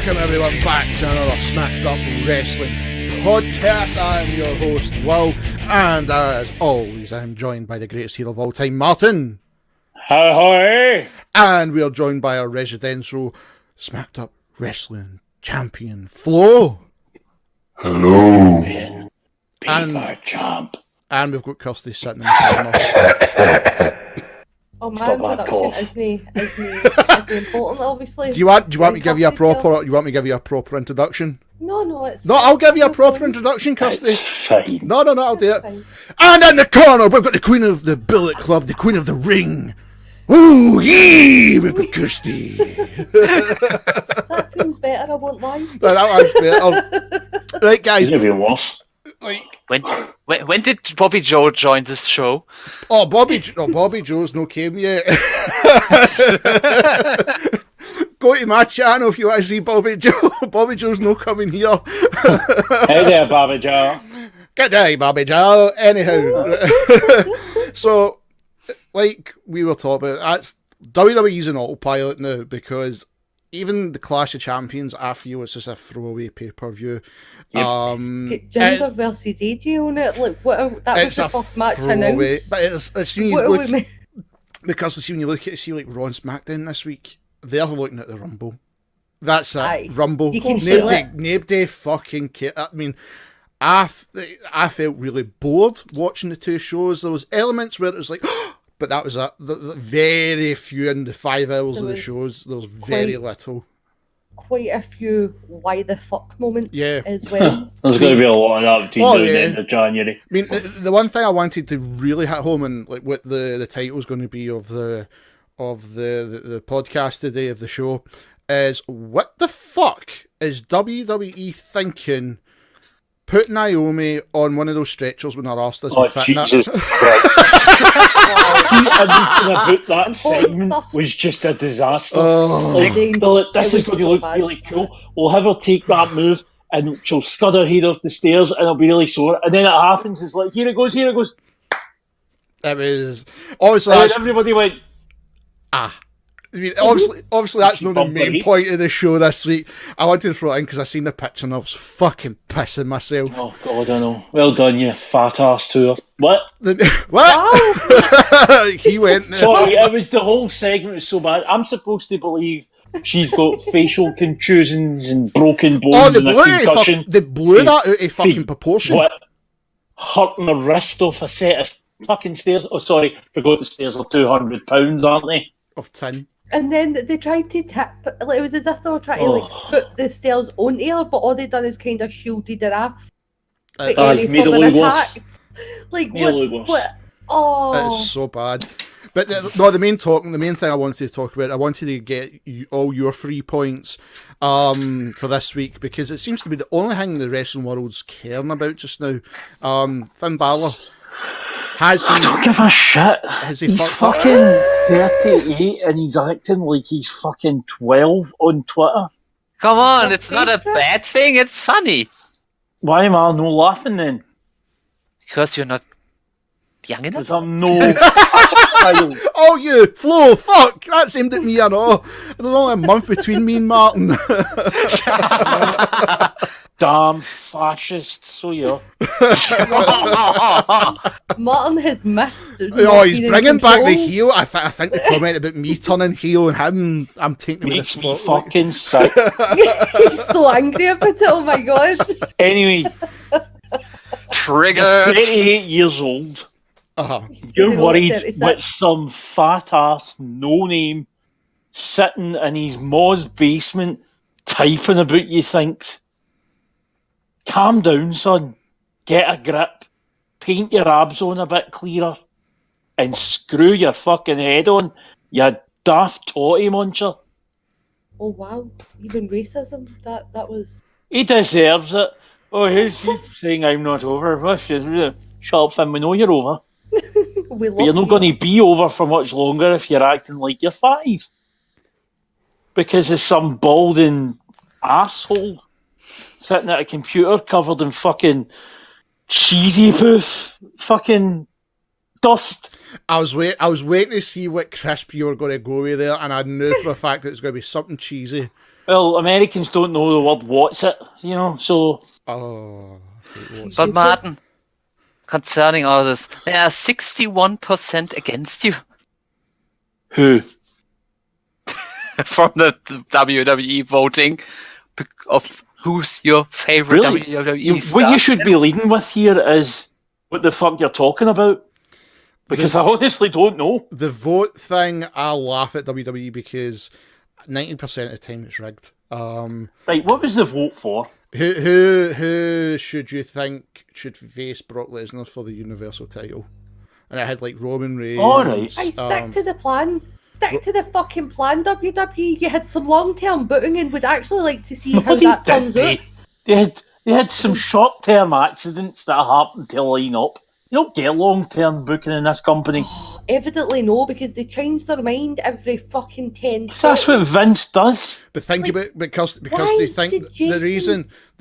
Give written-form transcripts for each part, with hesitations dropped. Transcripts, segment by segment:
Welcome everyone back to another Smacked Up Wrestling podcast. I'm your host, Will, and as always, I'm joined by the greatest heel of all time, Martin. Hi. And we are joined by our residential Smacked Up Wrestling champion, Flo. Hello. Beaver champ. And we've got Kirsty sitting in the corner. Oh, my introduction isn't important, obviously. Do you want me to give you a proper? You want me to give you a proper introduction? No, it's. No, I'll give you a proper introduction, Kirsty. It's fine. No, I'll do it. And in the corner, we've got the Queen of the Billet Club, the Queen of the Ring. Ooh, yee! We've got Kirsty. That seems better, I won't lie. That's better. Right, guys. It's going to be worse. When did Bobby Joe join this show? Oh, Bobby Joe's no came yet. Go to my channel if you want to see Bobby Joe. Bobby Joe's no coming here. Hey there, Bobby Joe. Good day, Bobby Joe. Anyhow. So, like we were talking about, that's WWE's an autopilot now because even the Clash of Champions, I feel it's just a throwaway pay-per-view. Yep. Jinder versus AJ on it. Like, that was the first match announced. But it's when you look, because when you look at see like Raw and SmackDown this week, they're looking at the Rumble. That's it. Aye. Rumble. You can feel it. Nobody fucking care. I mean, I felt really bored watching the two shows. There was elements where it was like, but that was it. The very few in the 5 hours of the shows. There was very little. Quite a few why the fuck moments as well. There's going to be a lot of that between the end of January. I mean, the one thing I wanted to really hit home and like what the title's going to be of the podcast today of the show is what the fuck is WWE thinking? Put Naomi on one of those stretchers when her arse doesn't fit in it. Jesus that segment was just a disaster. This is going to look really cool. We'll have her take that move and she'll scud her head off the stairs and it'll be really sore. And then it happens, it's like, here it goes. It was obviously and everybody went, I mean, obviously that's not the main point of the show this week. I wanted to throw it in because I seen the picture and I was fucking pissing myself. Oh God, I know. Well done, you fat ass tour. What? What? He went. Sorry, it was the whole segment was so bad. I'm supposed to believe she's got facial contusions and broken bones and a concussion. They blew that out of fucking proportion. What? Hurting her wrist off a set of fucking stairs. Oh, sorry, forgot the stairs are £200, aren't they? Of tin. And then they tried to tip, like, it was as if they were trying to put the stairs on her, but all they done is kind of shielded her off. Made it look worse. Like, what? Oh. It's so bad. But the main thing I wanted to talk about, I wanted to get all your 3 points for this week, because it seems to be the only thing the wrestling world's caring about just now. Finn Balor. I don't give a shit. He's fucking 38 and he's acting like he's fucking 12 on Twitter. Come on, it's not a bad thing, it's funny. Why am I no laughing then? Because you're not young enough. Because I'm no child. Oh, you, Flo, fuck, that's aimed at me, I know. There's only a month between me and Martin. Damn fascist, so yeah. Martin has missed. Oh, he's bringing back the heel. I think the comment about me turning heel and him, I'm taking him with the spotlight. Fucking sick. He's so angry about it, oh my god. Anyway. Trigger. 38 years old. You're worried with some fat ass, no name, sitting in his ma's basement, typing about you thinks. Calm down, son. Get a grip. Paint your abs on a bit clearer. And screw your fucking head on, you daft totty muncher. Oh wow, even racism, that was... He deserves it. Oh, he's saying I'm not over. Shut up, Finn, we know you're over. But you're not going to be over for much longer if you're acting like you're 5. Because of some balding asshole sitting at a computer covered in fucking cheesy poof fucking dust. I was waiting to see what crisp you were going to go with there, and I knew for a fact that it was going to be something cheesy. Well, Americans don't know the word "what's it," so. Oh, but Martin, concerning all this, there are 61% against you. Who? From the WWE voting of who's your favorite WWE star. What you should be leading with here is what the fuck you're talking about. Because I honestly don't know. The vote thing, I laugh at WWE because 90% of the time it's rigged. Right, what was the vote for? Who should you think should face Brock Lesnar for the Universal title? And it had like Roman Reigns. All right. Stick to the plan. Stick to the fucking plan, WWE. You had some long-term booking and would actually like to see how that turns out. They had some short-term accidents that happened to line up. You don't get long-term booking in this company. Evidently no, because they change their mind every fucking 10 seconds. That's what Vince does. But think about it, because they think the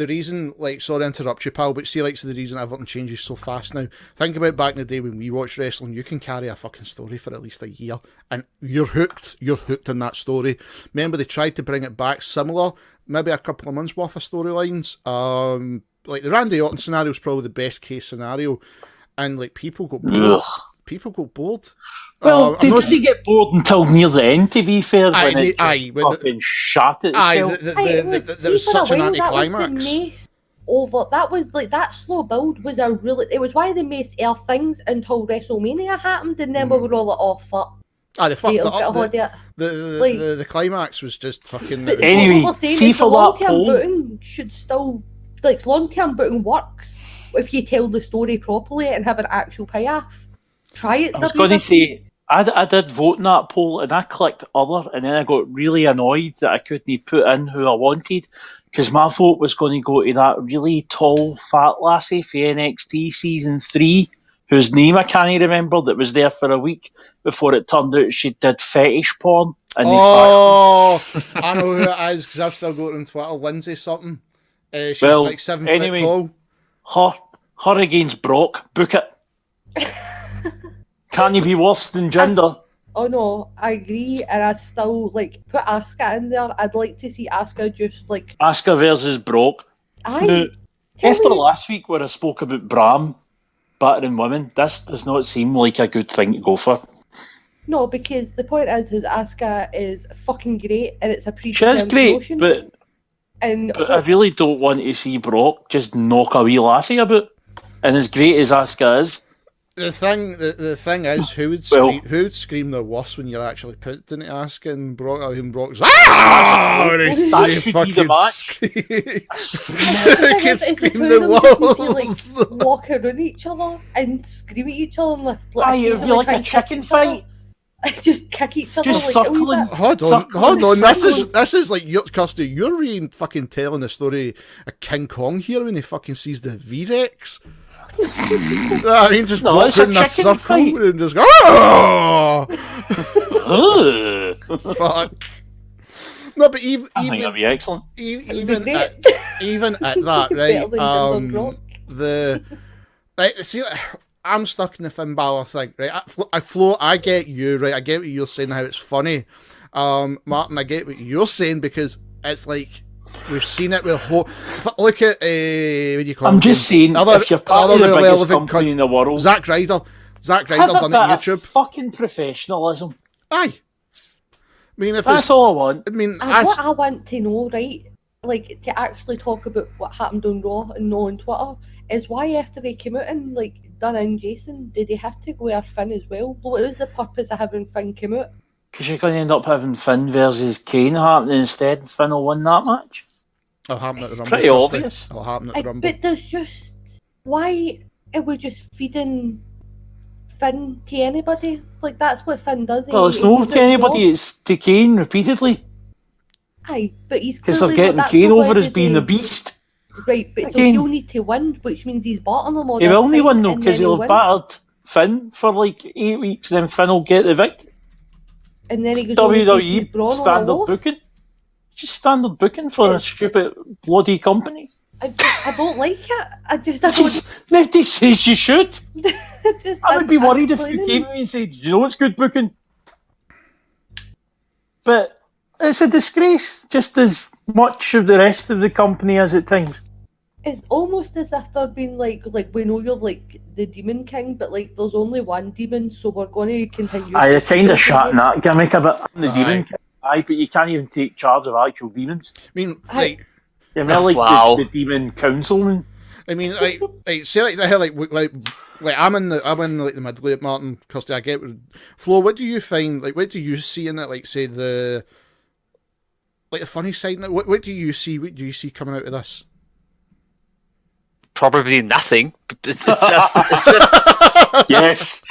reason, like, sorry to interrupt you, pal, but see, like, so the reason everything changes so fast now. Think about back in the day when we watched wrestling. You can carry a fucking story for at least a year, and you're hooked. You're hooked in that story. Remember, they tried to bring it back similar, maybe a couple of months worth of storylines. Like the Randy Orton scenario is probably the best case scenario. And like people got bored. Ugh. People got bored. Well, they get bored until near the end, to be fair, when it fucking shot itself. There was such an anticlimax. That was like that slow build was a really. It was why they made Air Things until WrestleMania happened, and then we were all like, "Oh fuck." They fucked it up. The climax was just fucking. Anyway, see for that poll. Booking should still long-term booking works if you tell the story properly and have an actual payoff. Try it. I was going to say, I did vote in that poll and I clicked other, and then I got really annoyed that I couldn't put in who I wanted, because my vote was going to go to that really tall fat lassie for NXT season 3, whose name I can't remember, that was there for a week before it turned out she did fetish porn. And I know who it is because I've still got her on Twitter. Lindsay something. She's like 7 foot tall. Her against Brock. Book it. Can you be worse than Jinder? Oh no, I agree, and I'd still put Asuka in there. I'd like to see Asuka just Asuka versus Brock. Now, after last week where I spoke about Bram battering women, this does not seem like a good thing to go for. No, because the point is Asuka is fucking great, and it's a she is great, but I really don't want to see Brock just knock a wee lassie about. And as great as Asuka is, the thing is, who would scream the worst when you're actually putting it Asuka and Brock? I mean, Brock's that should be the match. Who can scream the worst? Walk around each other and scream at each other and it'd be like a chicken fight. Just kick each other. Just circling. Hold on. This is like Kirsty. You're really fucking telling the story of King Kong here when he fucking sees the V-Rex. I mean, just walk in a circle fight. And just go. Fuck. No, but even I think that'd be excellent. Even at that, right? See, I'm stuck in the Finn Balor thing, right? I get you, right? I get what you're saying, how it's funny. Martin, I get what you're saying, because it's like we've seen it with look at what do you call it? I'm just saying, if you're part of the biggest company in the world, Zack Ryder done it on YouTube. Fucking professionalism. Aye. I mean, that's all I want. I mean, what I want to know, right? To actually talk about what happened on Raw and not on Twitter, is why after they came out and done in Jason, did they have to go with Finn as well? What was the purpose of having Finn come out? Because you're going to end up having Finn versus Kane happening instead, and Finn will win that match. It'll happen at the Rumble. Pretty obvious. It'll happen at the Rumble. But there's just why are we just feeding Finn to anybody? That's what Finn does. Well, it's not to anybody. It's to Kane repeatedly. Aye, but he's because they're getting Kane over as being the beast. Right, but he'll need to win, which means he's battering them all. He will only win though, because he'll have battered Finn for 8 weeks, and then Finn will get the victory. And then he goes WWE standard booking. just standard booking for a stupid bloody company. I don't like it. I don't. Nobody says you should. I would be worried if you explaining. came to me and said, "Do you know what's good booking?" But it's a disgrace, just as much of the rest of the company as at times. It's almost as if they're being like we know you're like the Demon King, but like there's only one demon, so we're going to continue. I kind of shot that gimmick a bit. I'm the Aye. demon king. Aye, but you can't even take charge of actual demons. I mean, like, You're more like Wow. the demon councilman. I mean, like, say like the hell, like I'm in like the mid late, Martin, Kirsty. I get Flo. What do you find? Like, what do you see in it? Like, say the funny side. What do you see? What do you see coming out of this? Probably nothing. It's just Yes,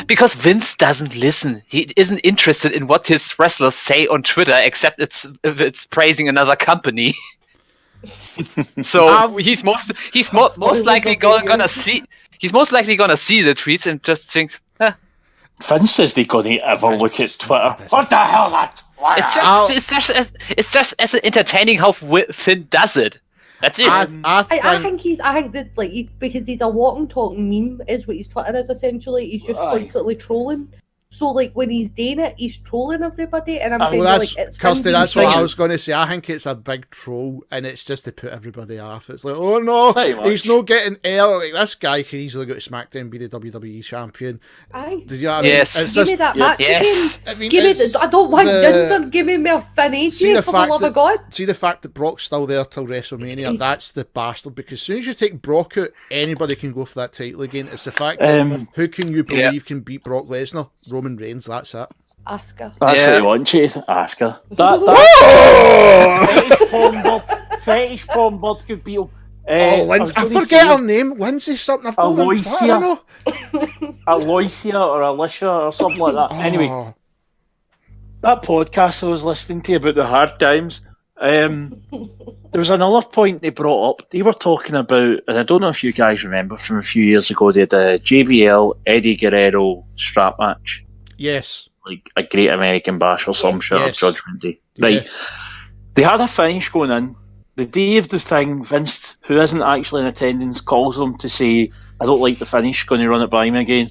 because Vince doesn't listen. He isn't interested in what his wrestlers say on Twitter, except if it's praising another company. So he's most likely gonna see the tweets and just think, Vince says they're going to ever look at Twitter. What the hell? it's just as entertaining how Finn does it. That's it. I think that because he's a walking, talking meme is what his Twitter is essentially. He's just constantly trolling. So like when he's doing it, he's trolling everybody, and I'm kind of like, it's Kirsty, that's what I was going to say. I think it's a big troll, and it's just to put everybody off. It's like, oh no, he's not getting air. Like this guy could easily go to SmackDown and be the WWE champion. Aye. Did you know what Yes. I mean? It's Give me just, that match Yes. again. I mean, Give me it's I don't want the- Jinder. Give me more Finn AJ for the love of God. See the fact that Brock's still there till WrestleMania. That's the bastard. Because as soon as you take Brock out, anybody can go for that title again. It's the fact that who can you believe can beat Brock Lesnar? Roman Reigns. That's it. Asuka. That's Yeah. what you want, Chase. Ask her. Fetish porn bird could be. Lindsay, I forget her name. Lindsay something. I've got her on Aloysia. Twitter, I know. Aloysia or Alicia or something like that. Anyway, Oh. that podcast I was listening to about the hard times, there was another point they brought up. They were talking about, and I don't know if you guys remember from a few years ago, they had a JBL Eddie Guerrero strap match. Yes. Like a Great American Bash or some shit, Yes. or Judgment Day. Right. Yes. They had a finish going in. The day of the thing, Vince, who isn't actually in attendance, calls them to say, I don't like the finish, going to run it by me again.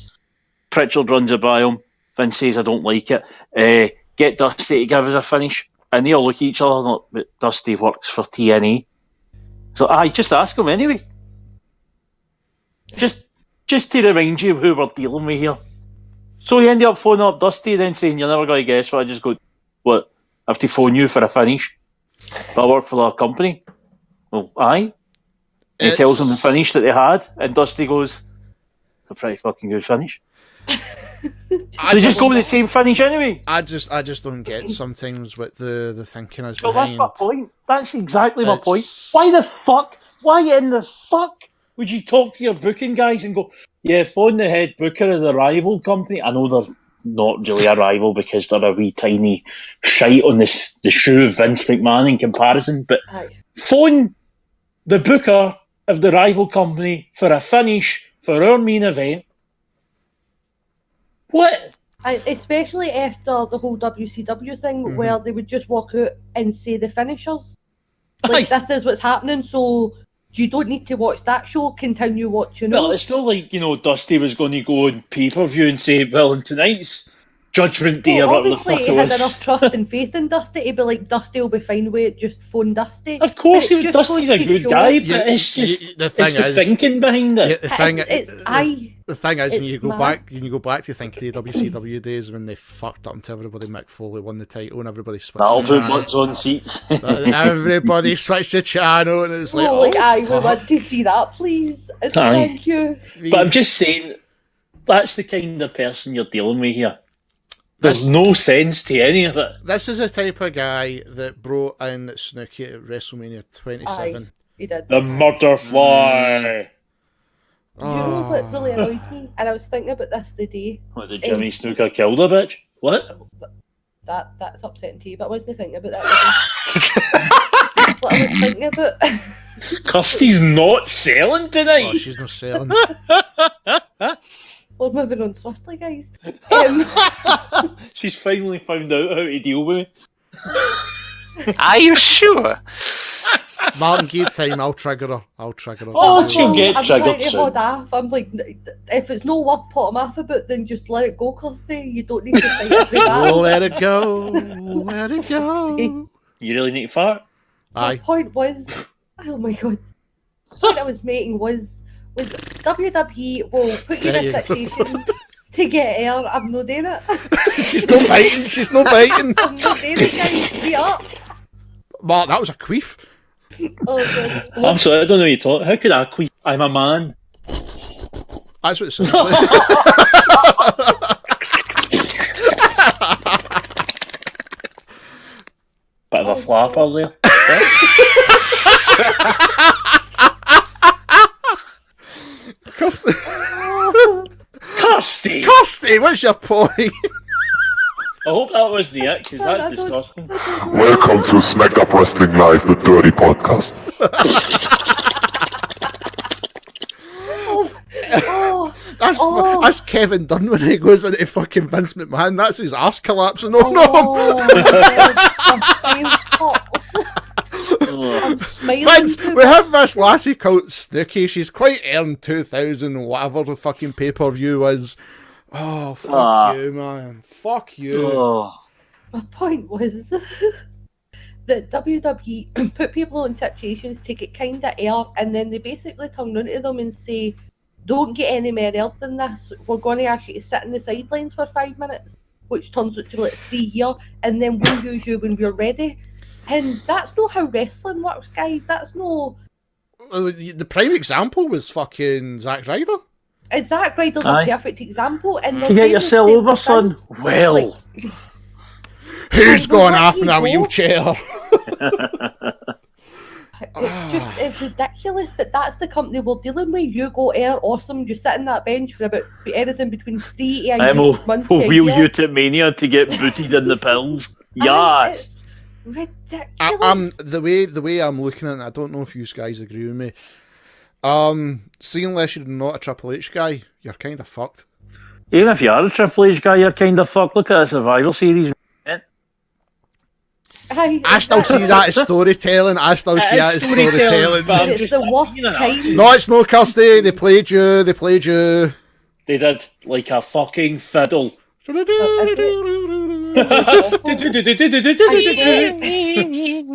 Pritchard runs it by him. Vince says, I don't like it. Get Dusty to give us a finish. And they all look at each other and like, but Dusty works for TNA. So I just ask him anyway. Just to remind you of who we're dealing with here. So he ended up phoning up Dusty, then saying, you're never going to guess what. I just go, what? I have to phone you for a finish? I work for the company. Well, aye. And he tells him the finish that they had, and Dusty goes, a pretty fucking good finish. They just go with the same finish anyway. I just don't get sometimes what the thinking is Well, behind. that's my point. That's exactly my point. Why in the fuck would you talk to your booking guys and go, yeah, phone the head booker of the rival company? I know they're not really a rival because they're a wee tiny shite on the shoe of Vince McMahon in comparison, but phone the booker of the rival company for a finish for our main event. What? Especially after the whole WCW thing, where they would just walk out and say the finishers. Like, this is what's happening, so you don't need to watch that show, continue watching it. Well, it's not like, Dusty was going to go on pay-per-view and say, well, in tonight's Judgment Day or whatever the fuck obviously, it he had was. enough trust and faith in Dusty to be like, Dusty will be fine with it, just phone Dusty. Of course, But it just Dusty's goes a to good show- guy, but it's just the it's thing the is- thinking behind it. The thing is, when it's you go mad. back, to think of the WCW days when they fucked up until everybody, Mick Foley won the title and everybody switched. That'll the put channel. butts on seats. Everybody switched the channel, and it's like, No, like, oh, we fuck. want to see that, please. Aye. Thank you. But I'm just saying, that's the kind of person you're dealing with here. There's no sense to any of it. This is the type of guy that brought in Snooki at WrestleMania 27. Aye, he did. The murder fly. Do you know what really annoys me? And I was thinking about this the day. What, did Jimmy Snooker killed a bitch? What? That's upsetting to you, but I wasn't thinking about that. What I was thinking about. Kirsty's not selling Oh, tonight. she's not selling. We're moving on swiftly, guys. She's finally found out how to deal with it. Are you sure? Martin, give time. I'll trigger her. Oh, she'll get I'm triggered trying to soon. hold off. I'm like, if it's no worth putting off about, then just let it go, Kirsty. You don't need to fight every battle. Let it go. Let it go. You really need to fart? My Aye. point was, oh my god, what I was making was WWE will put you There in you a go. situation to get air. I'm not doing it. She's not biting. I'm not doing it, guys. Beat up. Mark, that was a queef. Oh god, I'm sorry, I don't know what you're talking. How could I quit? I'm a man. That's what it sounds like. Bit of a flapper there. Kirsty, Kirsty! what's your point? I hope that was the it, because that's disgusting. Welcome to Smacked Up Wrestling Live, the dirty podcast. Oh, That's Kevin Dunn when he goes into fucking Vince McMahon. That's his ass collapsing. Oh, no. I'm smiling. Vince, we have this lassie called Snooky. She's quite earned 2,000, whatever the fucking pay-per-view is. Oh, fuck you, man. Fuck you. Oh. My point was that WWE put people in situations to get kind of air, and then they basically turn around to them and say, don't get any more air than this. We're going to ask you to sit in the sidelines for 5 minutes, which turns out to be like 3 years, and then we'll use you when we're ready. And that's not how wrestling works, guys. That's no... The prime example was fucking Zack Ryder. Zack Ryder's Aye. a perfect example. And You get yourself over, son. Well. Who's Well, going let off me in a go. wheelchair? It's ridiculous that that's the company we're dealing with. You go air, awesome. You sit in that bench for about anything between 3 to I'm 8 months to a wheel year. you to Mania to get booted in the pills. Aye, Yes. it's ridiculous. The way I'm looking at it, I don't know if you guys agree with me. See, unless you're not a Triple H guy, you're kind of fucked. Even if you are a Triple H guy, you're kind of fucked. Look at the Survivor Series. Aye, I still see that as storytelling. I still see that as storytelling. but I'm It's just the worst you know, time. No, it's no Kirsty. They played you. They did like a fucking fiddle.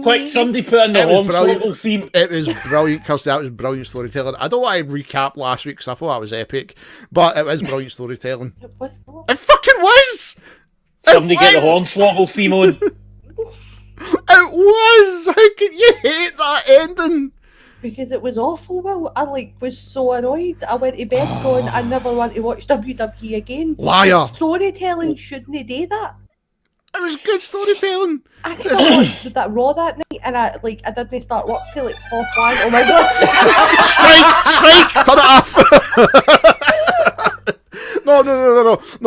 Quick, somebody put in the It was horn brilliant. solo theme. It was brilliant, Kirsty. That was brilliant storytelling. I don't want to recap last week because I thought that was epic, but it was brilliant storytelling. It was not. It fucking was! Somebody get the horn swabble theme on. It was! How can you hate that ending? Because it was awful, Will. I was so annoyed. I went to bed going, I never want to watch WWE again. Liar! Storytelling shouldn't do that. It was good storytelling. I could have watched that Raw that night, and I didn't start work till 1:30. Oh my god! Strike! Turn it off! No,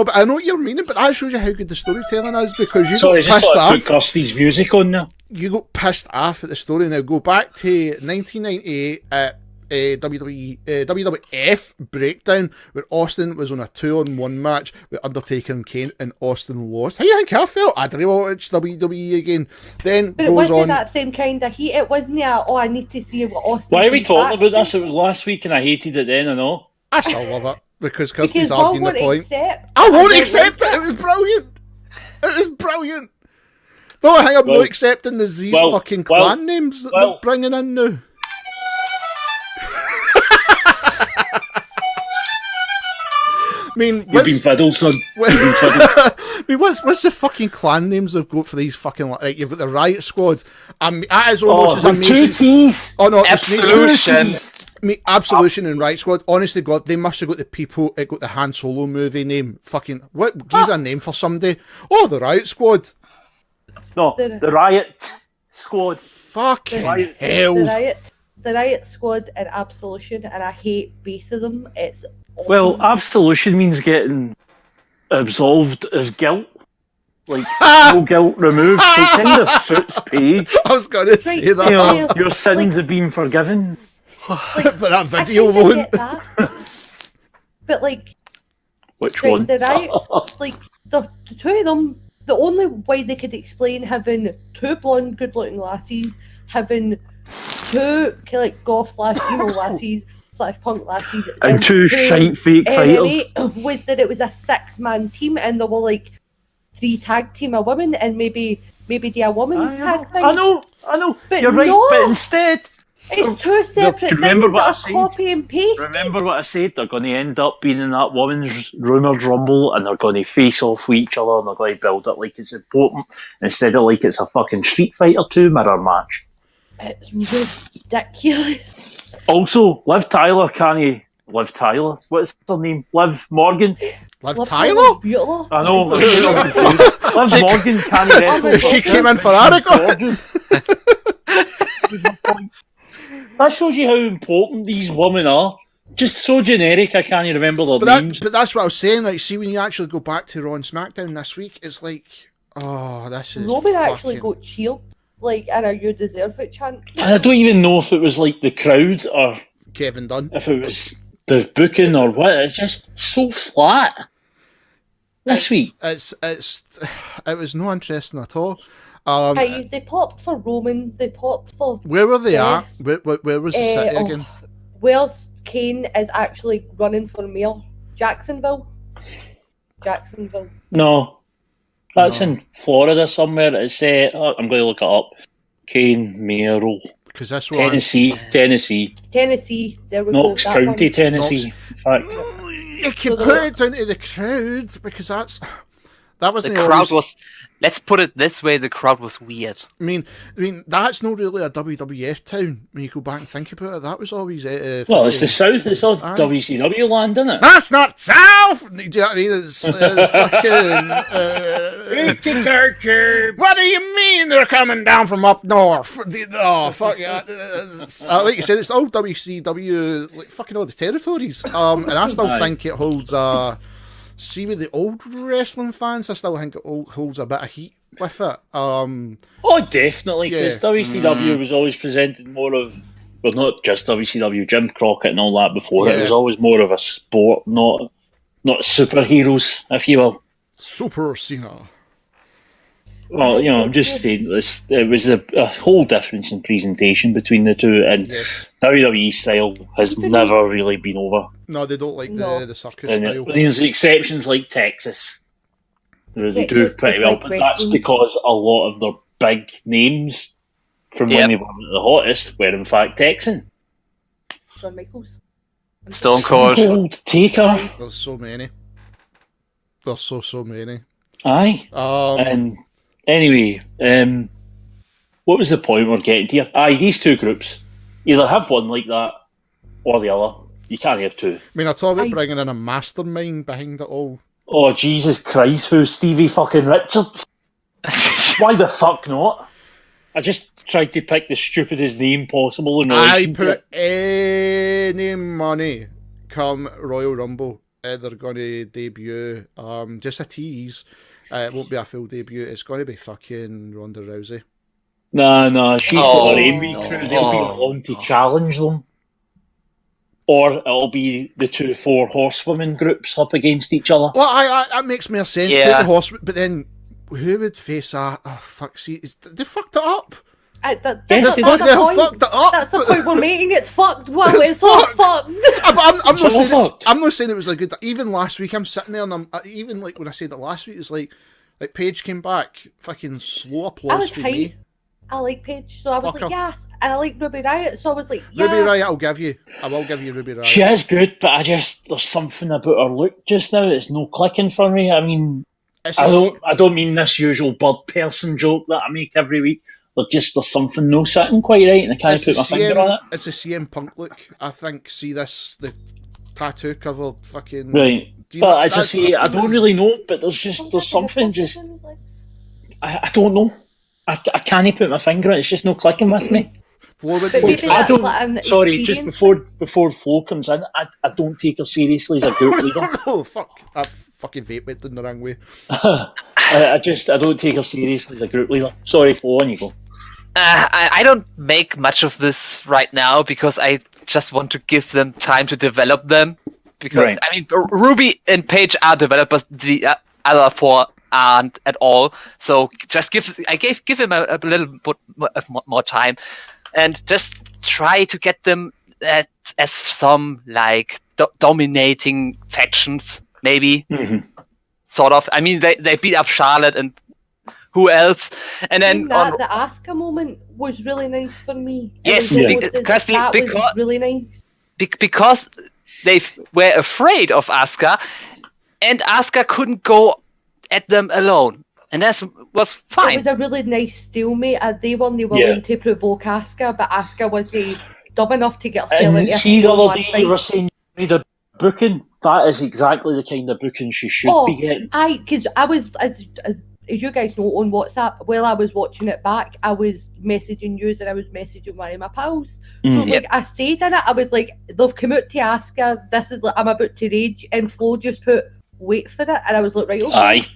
but I know what you're meaning, but that shows you how good the storytelling is, because you Sorry, got just pissed thought I off. put Kirsty's music on now. You got pissed off at the story. Now go back to 1998 at WWF Breakdown, where Austin was on a 2-on-1 match with Undertaker and Kane, and Austin lost. How do you think I felt? I didn't watch WWE again. Then But it goes wasn't on. that same kind of heat. It wasn't I need to see what Austin. Why are we comes talking back about this? to. It was last week and I hated it then, I know. I still love it because Kirsty's Because Will arguing the won't point. accept. I won't don't accept like it. It was brilliant. It was brilliant. The only thing I'm Well- not accepting is these well- fucking well- clan names that well- they're bringing in now. I mean, You've been fiddled, son. I mean, what's the fucking clan names they've got for these fucking... Like, you've got the Riot Squad. That is almost as with two amazing. T's. Oh, no, it's Absolution. Absolution and Riot Squad. Honestly, God, they must have got the people... It got the Han Solo movie name. Fucking... What? Give a name for somebody. Oh, the Riot Squad. No, the Riot Squad. Fucking Riot. hell. The Riot Squad and Absolution, and I hate both of them. It's awful. Well, absolution means getting absolved as guilt. Like, no guilt removed. So it kind of suits Paige. I was going to say Right, that. You Yeah. know, your sins have been forgiven. But that I video kinda won't. get that. But Which right, one? the Riot, the two of them, the only way they could explain having 2 blonde, good-looking lassies, having 2 like goth/emo lassies / punk lassies, and 2 shite fake fighters was that it was a 6-man team, and there were like 3 tag team of women, and maybe do a women's tag thing. I know. But You're right, no! but instead, It's 2 separate things that are copy and paste. Remember what I said? They're going to end up being in that women's rumoured rumble, and they're going to face off with each other, and they're going to build it like it's important instead of like it's a fucking Street Fighter 2 mirror match. It's ridiculous. Also, Liv Tyler. What's her name? Liv Morgan. Liv Tyler? Beautiful. I know. Liv Morgan can't wrestle. She came in for Aragon. That shows you how important these women are. Just so generic, I can't even remember their names. But that's what I was saying. Like, see, when you actually go back to Raw and SmackDown this week, it's like, oh, this is. Robin actually got cheered, like in a "You Deserve It" chant. And I don't even know if it was like the crowd or Kevin Dunn. If it was the booking or what. It's just so flat this week. It was no interesting at all. They popped for Roman. They popped for. Where were they at? Where was the city again? Where's Kane is actually running for mayor? Jacksonville. No, that's in Florida somewhere. It's I'm going to look it up. Kane mayoral. Because that's Tennessee. There we Knox go. County, Tennessee. In fact, you can put it down to the crowd because that wasn't the crowd was. Let's put it this way: the crowd was weird. I mean, that's not really a WWF town when you go back and think about it. That was always well, it's the South. It's all WCW land, isn't it? That's not South. Do you know what I mean? It's fucking. What do you mean they're coming down from up north? Oh fuck yeah! Like you said, it's all WCW, like fucking all the territories. And I still think it holds See, with the old wrestling fans, I still think it holds a bit of heat with it. Oh, definitely, because WCW was always presented more of, well, not just WCW, Jim Crockett and all that before it. It was always more of a sport, not superheroes, if you will. Super Cena. Well, I'm just saying, it was a whole difference in presentation between the two, and WWE style has never really been over. No, they don't like the circus style. There's exceptions like Texas, where they do pretty well, but that's because a lot of their big names from when they were the hottest were in fact Texan. Shawn Michaels. Stone Cold. Taker. There's so many. There's so many. Aye. And anyway, what was the point we're getting to here? Aye, these two groups. Either have one like that or the other. You can't have two. I mean, I thought about bringing in a mastermind behind it all. Oh, Jesus Christ, who's Stevie fucking Richards? Why the fuck not? I just tried to pick the stupidest name possible in relation to it. I put any money come Royal Rumble. They're going to debut. Just a tease. It won't be a full debut. It's going to be fucking Ronda Rousey. Nah, she's got her own wee crew. They'll be along to challenge them. Or it'll be the 2 4 horsewomen groups up against each other. Well, that makes more sense. Take the horsewomen, but then who would face that? Oh, fuck, see, they fucked it up. They fucked it up. That's the point we're making. It's fucked. Well, it's all fucked. I'm not saying it was a good. Even last week, I'm sitting there and even like when I said that last week, it's like Paige came back, fucking slow applause for me. I like Paige, so I was like, yes. And I like Ruby Riott, so I was like, yeah. Ruby Riott, I will give you Ruby Riott. She is good, but there's something about her look just now that's no clicking for me. I mean, I don't mean this usual bird person joke that I make every week. There's something no sitting quite right, and I can't put my finger on it. It's a CM Punk look. I think. See this, the tattoo covered fucking. Right, but as I say, I don't really know. But there's something just. I don't know. I can't put my finger on it. It's just no clicking with me. Just before Flo comes in, I don't take her seriously as a group leader. Oh fuck! That fucking vape went in the wrong way. I don't take her seriously as a group leader. Sorry, Flo, on you go. I don't make much of this right now because I just want to give them time to develop them. Because I mean, Ruby and Paige are developers. The other 4 aren't at all. So just give him a little bit more time, and just try to get them as some like dominating factions, maybe. Sort of. I mean, they beat up Charlotte and who else? And then the Asuka moment was really nice for me. Yes, because was really nice. Because they were afraid of Asuka, and Asuka couldn't go at them alone, and that was fine. It was a really nice stalemate. They weren't willing to provoke Asuka, but Asuka was dumb enough to get herself into see, the other day you were saying you need a booking. That is exactly the kind of booking she should be getting. Because I was, as you guys know, on WhatsApp, while I was watching it back, I was messaging you and I was messaging one of my pals. So I stayed in it. I was like, they've come out to Asuka. This is I'm about to rage, and Flo just put wait for it, and I was like, right, okay,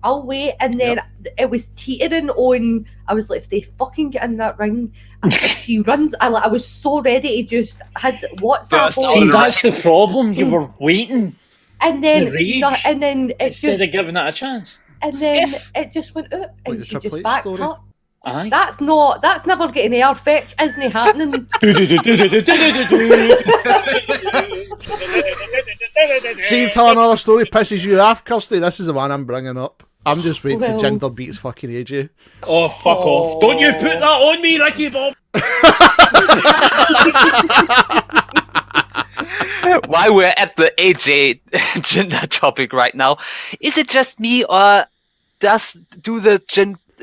I'll wait. And then it was teetering on. I was like, if they fucking get in that ring, if she runs, I was so ready to just had WhatsApp. See, that's the problem. You were waiting, and then it instead of giving it a chance. And then it just went out, and she just backed up. Aye. That's never getting air fetch, isn't it happening? See, tell another story pisses you off, Kirsty. This is the one I'm bringing up. I'm just waiting to Jinder beats fucking AJ. Oh, fuck off. Don't you put that on me, Ricky Bob. While we're at the AJ Jinder topic right now, is it just me, or do the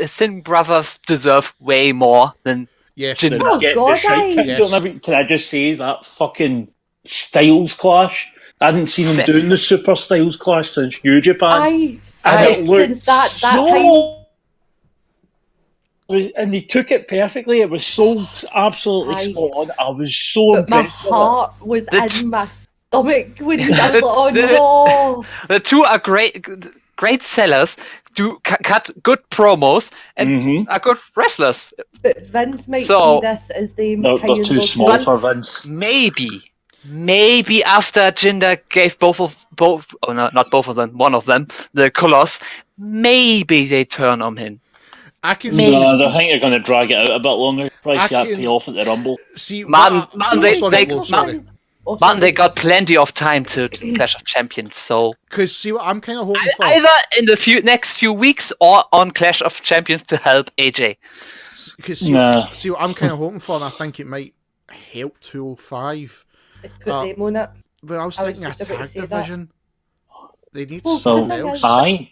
Sin Brothers deserve way more than Jinder? Oh, God, Can I just say that fucking Styles clash? I hadn't seen him doing the Super Styles clash since New Japan. And they took it perfectly. It was so absolutely spot on. I was so impressed. My heart was in my stomach when he was like, oh no. The two are great sellers, do cut good promos, and are good wrestlers. But Vince might see this as the they're too small for Vince. Maybe after Jinder gave one of them, the Colossus, maybe they turn on him. I think they're going to drag it out a bit longer. Probably see that pay off at the Rumble. See, Martin, they got plenty of time to Clash of Champions, so... Because see what I'm kind of hoping for? Either in the next few weeks or on Clash of Champions to help AJ. Because see what I'm kind of hoping for, and I think it might help 205. Put them on it. But I was thinking a tag division. They need something else. I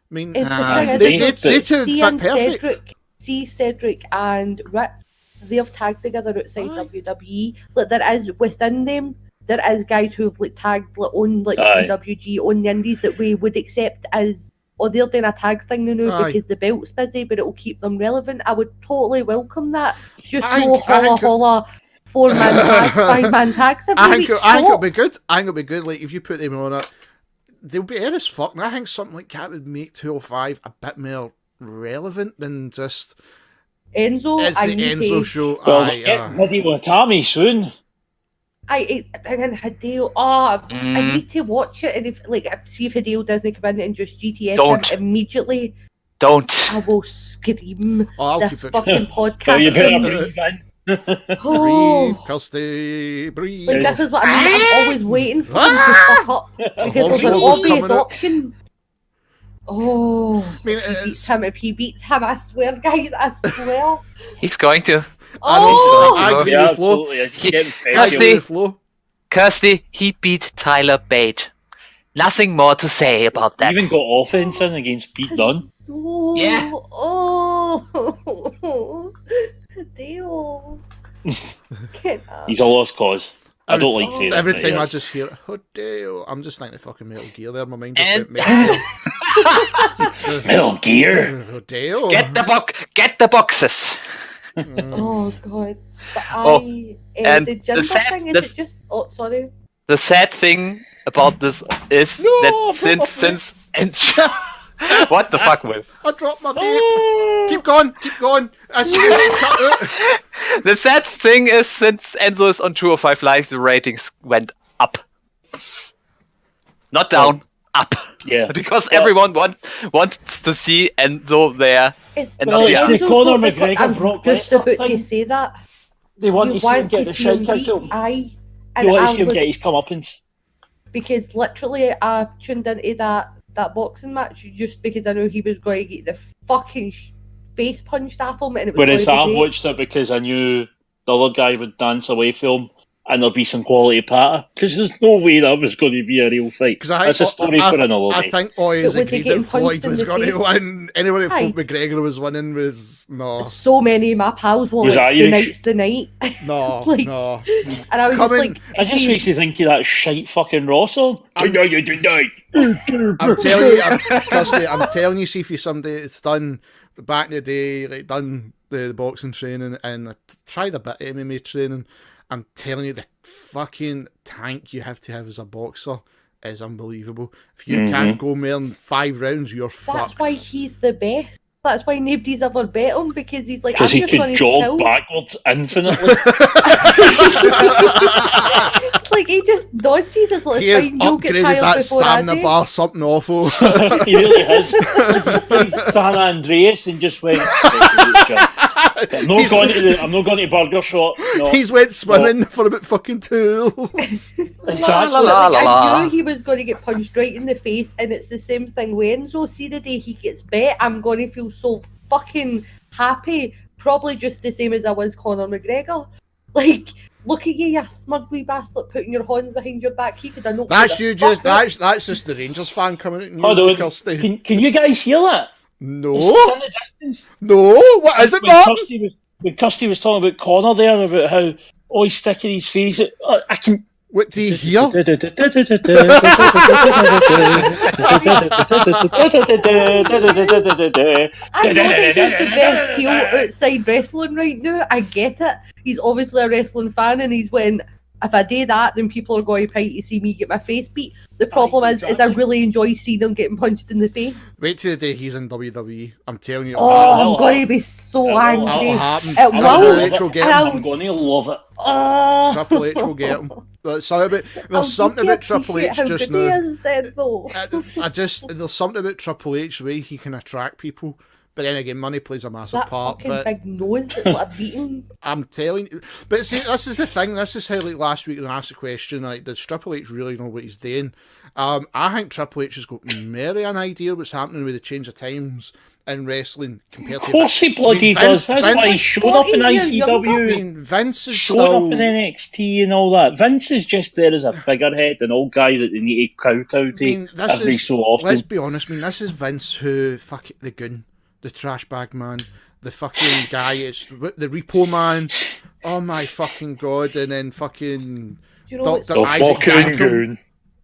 mean, they two fit perfect. Cedric and Rick, they've tagged together outside WWE. Like there is within them, there is guys who have tagged on PWG on the indies that we would accept as they're doing a tag thing now because the belt's busy, but it will keep them relevant. I would totally welcome that. Just holla 4-man tags, 5-man tags. I think it'll be good. Like if you put them on it, they'll be air as fuck. And I think something like that would make 205 a bit more relevant than just Enzo. It's the Enzo show. Well, get Hideo Watami soon. And Hideo. I need to watch it, and if see if Hideo doesn't come in and just GTS him immediately. Don't. I will scream. I'll this fucking podcast. Well, you better breathe in. Breathe, Kirsty, breathe. This is what I mean. I'm always waiting for him to fuck up because there's an obvious option. I mean, if he beats him, I swear, guys, I swear. He's going to. I agree with Flo. Kirsty, he beat Tyler Bate. Nothing more to say about that. He even got offense in against Pete Dunne. Yeah. Hideo. He's a lost cause. I don't like saying every that. time I just hear Hideo, I'm just thinking of fucking Metal Gear there. My mind just went Metal Gear. Hideo. Get the boxes. Oh god. But sorry. The sad thing about this is that since what the fuck, Will? I dropped my tape. Keep going. The sad thing is, since Enzo is on 205 Live, the ratings went up. Not down, up. Yeah. Because everyone wants to see Enzo there. It's the Conor McGregor Brock just Lesnar about thing. to say that. They want You to see him want get to the see shit him kicked beat, out of him. aye. You want to I see him was- get his comeuppance. Because literally I tuned into that boxing match just because I knew he was going to get the fucking face punched off him, and it was Whereas going to I be great. watched it because I knew the other guy would dance away from him and there'd be some quality patter. Because there's no way that was going to be a real fight. That's a story for another I day. think always But was he agreed getting that Floyd punched in was the going to face? win. Anyone that Aye. thought McGregor was winning was no. So many of my pals were Was like, the Irish. night's the night. No, Like, no. And I was Coming- just It just makes you think of that shite fucking Raw song. Tonight. I'm telling you, Kirsty, I'm telling you, see if you somebody that's done back in the day, like done the boxing training and tried a bit of MMA training, I'm telling you, the fucking tank you have to have as a boxer is unbelievable. If you can't go more than 5 rounds, you're That's fucked. why he's the best. That's why nobody's ever bet him, because he's like, Because I'm he just could gonna jog chill. backwards infinitely. Like, he just dodges. It's like, He has fine, you'll get upgraded tired that before I stamina do. bar something awful. He really has. It's like he's played San Andreas and just went. I'm not going to Burger Shop. No. He's went swimming for about fucking tools. Exactly. La, la, la, Like, la. I knew he was going to get punched right in the face, and it's the same thing with Enzo. See, the day he gets bet, I'm going to feel so fucking happy. Probably just the same as I was Conor McGregor. Like, look at you smug wee bastard, putting your hands behind your back. He could have knocked That's the you just. fuck out. That's just the Rangers fan coming out. Hold on. Kirsty. Can you guys hear that? No, It's in the distance. no. What is it, When Martin? Kirsty was talking about Conor there, about how he's sticking his face. I can. What do you hear? I know this is the best heel outside wrestling right now. I get it. He's obviously a wrestling fan, and he's went, if I do that, then people are going to pay to see me get my face beat. The problem is I really enjoy seeing them getting punched in the face. Wait till the day he's in WWE. I'm telling you. Oh, I'm going to be so angry. That'll happen. It Triple will. H will get And him. I'm going to love it. Oh. Triple H will get him. There's something about Triple H just now. There's something about Triple H the way he can attract people. But then again, money plays a massive That part. fucking But big nose that's like a beating. I'm telling you. But see, this is the thing. This is how, like, last week when I asked the question, like, does Triple H really know what he's doing? I think Triple H has got merely an idea what's happening with the change of times in wrestling compared to. Of course he bloody does. That's why he's showing up in ICW. I mean, Vince is Showing still. up in NXT and all that. Vince is just there as a figurehead, an old guy that they need to kowtow to every so often. Let's be honest. I mean, this is Vince who fuck it, the goon, the trash bag man, the fucking guy. It's the repo man. Oh my fucking god! And then fucking Dr. Isaac Yankum.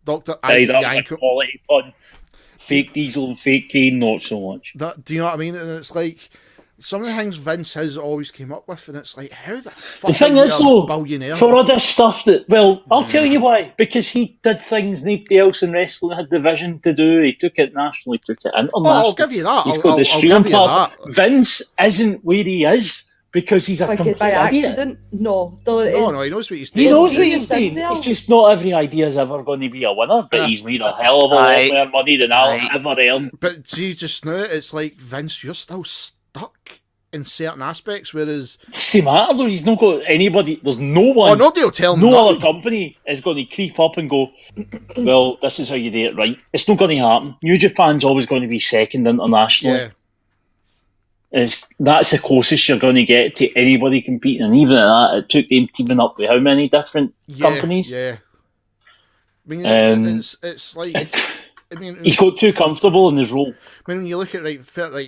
Dr. Isaac Yankum. Quality pun. Fake Diesel and fake Kane, not so much. Do you know what I mean? And it's like some of the things Vince has always came up with, and it's like, how the fuck The thing are you is, a though, billionaire? for other stuff that, well, I'll tell you why. Because he did things nobody else in wrestling had the vision to do. He took it nationally, took it internationally. Oh, I'll give you that. He's got the I'll streaming give you platform. that. Vince isn't where he is because he's a Like complete by idiot. accident? No, No, he knows what he's doing. He knows what he's He's doing. It's just not every idea is ever going to be a winner, but he's made a hell of a lot more money than I'll ever earn. But see, just now, it's like, Vince, you're still stuck in certain aspects, whereas... Doesn't matter though, he's not got anybody, there's no one... Oh, nobody will tell him No nothing. other company is going to creep up and go, well, this is how you do it right. It's not going to happen. New Japan's always going to be second internationally. Yeah. That's the closest you're going to get to anybody competing, and even at that, it took them teaming up with how many different companies? Yeah. I mean, it's like... I mean, he's got too comfortable in his role. I mean, when you look at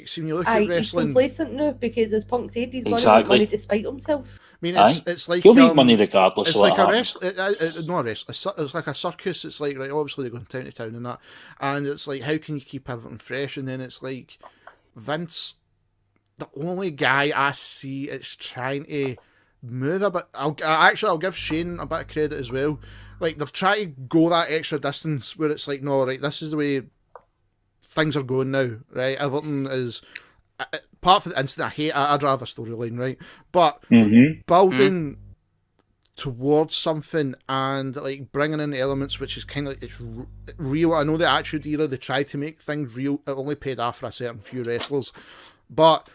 see, when you look at he's wrestling, complacent now because, as Punk said, he's going to make Exactly. money despite himself. I mean, it's like he'll make money regardless. It's of like what a happens. not a wrestling. It's like a circus. It's like, right, obviously they're going town to town and that, and it's like, how can you keep everything fresh? And then it's like Vince, the only guy I see is trying to move a bit. I'll give Shane a bit of credit as well. Like, they've tried to go that extra distance where it's like, no, right, this is the way things are going now, right? Everything is, apart from the incident, I'd rather have a storyline, right? But building towards something and like bringing in elements which is kind of like it's real. I know the Attitude Era, they tried to make things real. It only paid off for a certain few wrestlers, but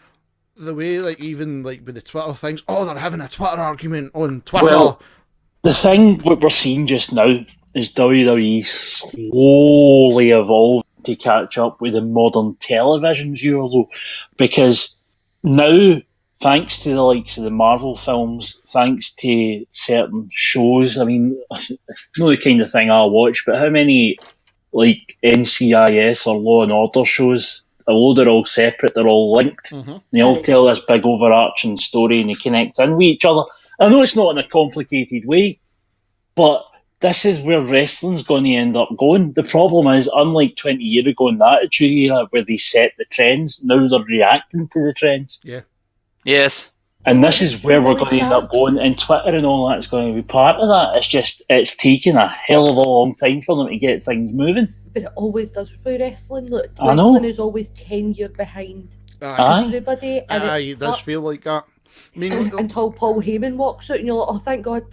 the way like even like with the Twitter things, they're having a Twitter argument on Twitter. Well, the thing what we're seeing just now is WWE slowly evolving to catch up with the modern television viewer, though, because now, thanks to the likes of the Marvel films, thanks to certain shows, I mean, not the kind of thing I watch, but how many like NCIS or Law and Order shows, although they're all separate, they're all linked. Mm-hmm. They all tell this big overarching story and they connect in with each other. I know it's not in a complicated way, but this is where wrestling's going to end up going. The problem is, unlike 20 years ago in the Attitude Era, where they set the trends, now they're reacting to the trends. Yeah. Yes. And this is where we're going to end up going, and Twitter and all that's going to be part of that. It's taking a hell of a long time for them to get things moving. But it always does for wrestling. Look, I know. wrestling is always 10 years behind everybody. And it does feel like that. I mean, until Paul Heyman walks out and you're like, oh, thank God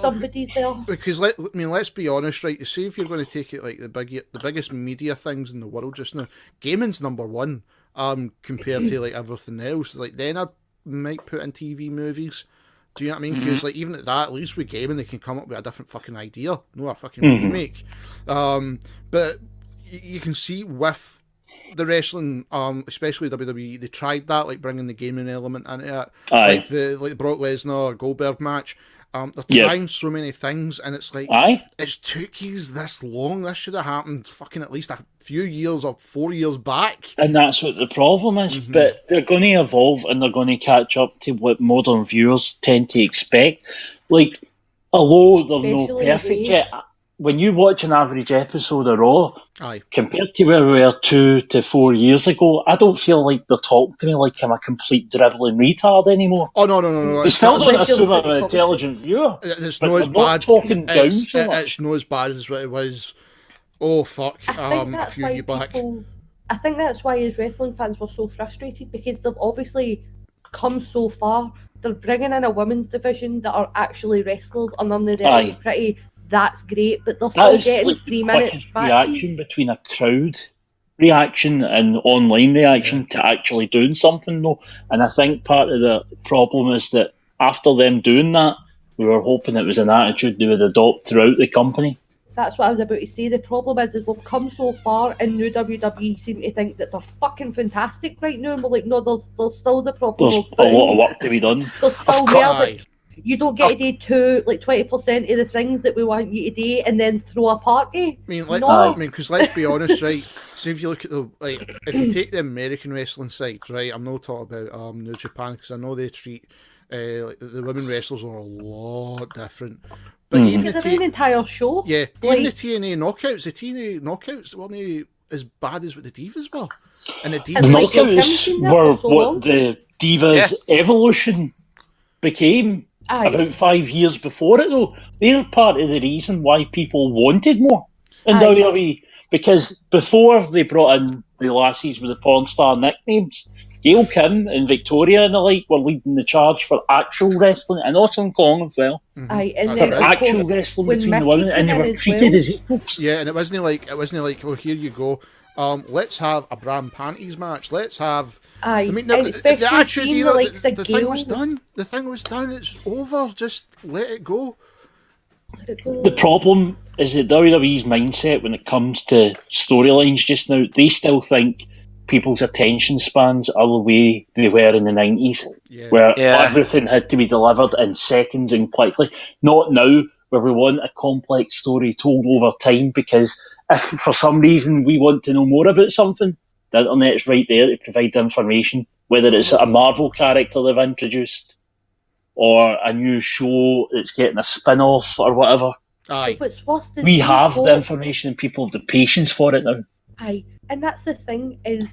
somebody's there. Because let's be honest, right? You see, if you're going to take it like the biggest media things in the world just now, gaming's number one. Compared to like everything else, like then I might put in TV movies. Do you know what I mean? Because like even at that, at least with gaming, they can come up with a different fucking idea, no a fucking remake. But you can see with the wrestling, especially WWE, they tried that, like bringing the gaming element into it, like the Brock Lesnar Goldberg match. They're trying so many things, and it's like it's took you this long. This should have happened fucking at least a few years or 4 years back. And that's what the problem is. But they're going to evolve and they're going to catch up to what modern viewers tend to expect. Like, although they're no perfect yet, when you watch an average episode of Raw, compared to where we were 2 to 4 years ago, I don't feel like they're talking to me like I'm a complete dribbling retard anymore. Oh, no. They still don't assume I'm an intelligent viewer. It's not as bad. Talking down so much. It's not as bad as what it was. Oh, fuck. A few years back. I think that's why as wrestling fans were so frustrated, because they've obviously come so far. They're bringing in a women's division that are actually wrestlers and then they're pretty. That's great, but they're still getting like 3 minutes reaction between a crowd reaction and online reaction to actually doing something, though. And I think part of the problem is that after them doing that, we were hoping it was an attitude they would adopt throughout the company. That's what I was about to say. The problem is we've come so far, and new WWE seem to think that they're fucking fantastic right now, and we're like, no, there's still the problem. There's a lot of work to be done. There's still there. You don't get to do 20% of the things that we want you to do and then throw a party. Because let's be honest, right? So if you look at if you take the American wrestling side, right? I'm not talking about New Japan, because I know they treat the women wrestlers are a lot different. But even an entire show. Yeah, even the TNA knockouts weren't as bad as what the Divas were. And the Divas knockouts were what the Divas evolution became. About 5 years before it, though. They're part of the reason why people wanted more in WWE. Because before they brought in the lassies with the porn star nicknames, Gail Kim and Victoria and the like were leading the charge for actual wrestling, and Awesome Kong as well. Actual wrestling between the women, and they were treated as equals. Yeah, and it wasn't like, well, here you go. Let's have a bra and panties match. Let's have. I mean, the Attitude Era, the thing was done. The thing was done. It's over. Just let it go. The problem is that WWE's mindset when it comes to storylines just now, they still think people's attention spans are the way they were in the 90s, where everything had to be delivered in seconds and quickly. Not now, where we want a complex story told over time, because if for some reason we want to know more about something, the internet's right there to provide the information, whether it's a Marvel character they've introduced or a new show that's getting a spin-off or whatever. We have the information and people have the patience for it now. And that's the thing, is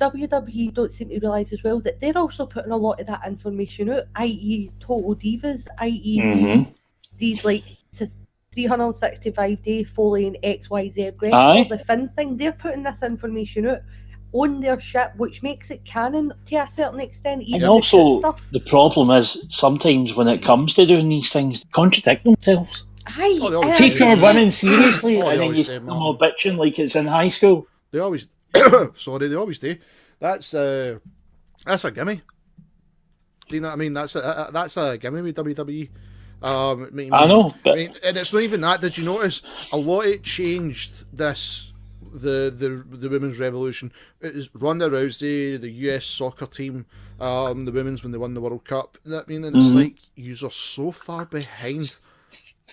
WWE don't seem to realise as well that they're also putting a lot of that information out, i.e. Total Divas, i.e. these 365-day Foley and XYZ wrestlers, the Finn thing, they're putting this information out. own their shit, which makes it canon to a certain extent. Even And the also, shit stuff. the problem is sometimes when it comes to doing these things, they contradict themselves. Aye, Oh, they always Take do. our women seriously, Oh, they and then always you do, see them man. all bitching like it's in high school. They always, sorry, they always do. That's a gimme. Do you know what I mean? That's a gimme with WWE. I know, but and it's not even that. Did you notice a lot? It changed this the women's revolution. It is Ronda Rousey, the US soccer team, the women's when they won the World Cup. You know what I mean? And it's like you are so far behind.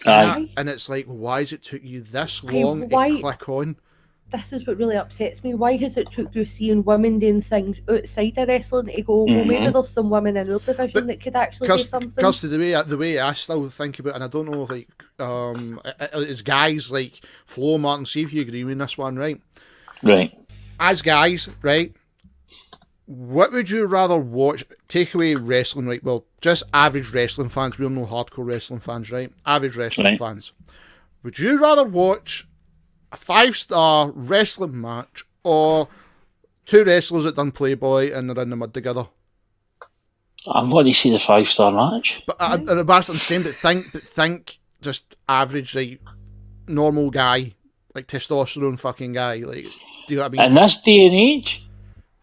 And it's like, why has it took you this long to click on? This is what really upsets me. Why has it took you seeing women doing things outside of wrestling to go, well, maybe there's some women in our division that could actually do something? Kirsty, the way I still think about it, and I don't know, like, as guys, like, Flo, Martin, see if you agree with this one, right? Right. As guys, right, what would you rather watch? Take away wrestling, right? Well, just average wrestling fans. We're no hardcore wrestling fans, right? Average wrestling fans. Would you rather watch a 5-star wrestling match or two wrestlers that done Playboy and they're in the mud together? I'm going to see the 5-star match. But that's what I'm saying. But think just average, right? Normal guy, like testosterone fucking guy. Like, do you know what I mean? In this day and age,